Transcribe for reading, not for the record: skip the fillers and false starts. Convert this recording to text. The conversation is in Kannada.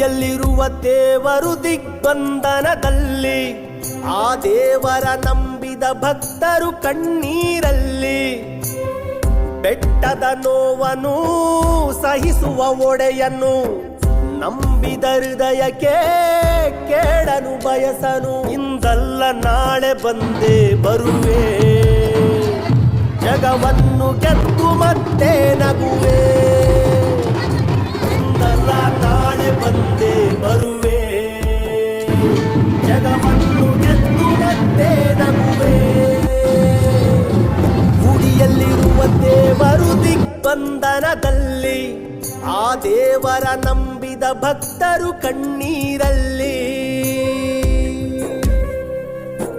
ಗುಡಿಯಲ್ಲಿರುವ ದೇವರು ದಿಗ್ಬಂಧನದಲ್ಲಿ, ಆ ದೇವರ ನಂಬಿದ ಭಕ್ತರು ಕಣ್ಣೀರಲ್ಲಿ. ಬೆಟ್ಟದ ನೋವನ್ನು ಸಹಿಸುವ ಒಡೆಯನು, ನಂಬಿದ ಹೃದಯಕ್ಕೆ ಕೇಳನು ಬಯಸನು. ಇಂದಲ್ಲ ನಾಳೆ ಬಂದೇ ಬರುವೆ, ಜಗವನ್ನು ಗೆದ್ದು ಮತ್ತೆ ನಗುವೆ. ಇಂದಲ್ಲ ನಾಳೆ ಬಂದೇ ಬರುವೆ, ಜಗವನ್ನು ಗೆದ್ದು ಮತ್ತೆ ನಗುವೆ. ಗುಡಿಯಲ್ಲಿರುವ ದೇವರು ದಿಗ್ಬಂಧನದಲ್ಲಿ, ಆ ದೇವರ ನಂಬಿದ ಭಕ್ತರು ಕಣ್ಣೀರಲ್ಲಿ.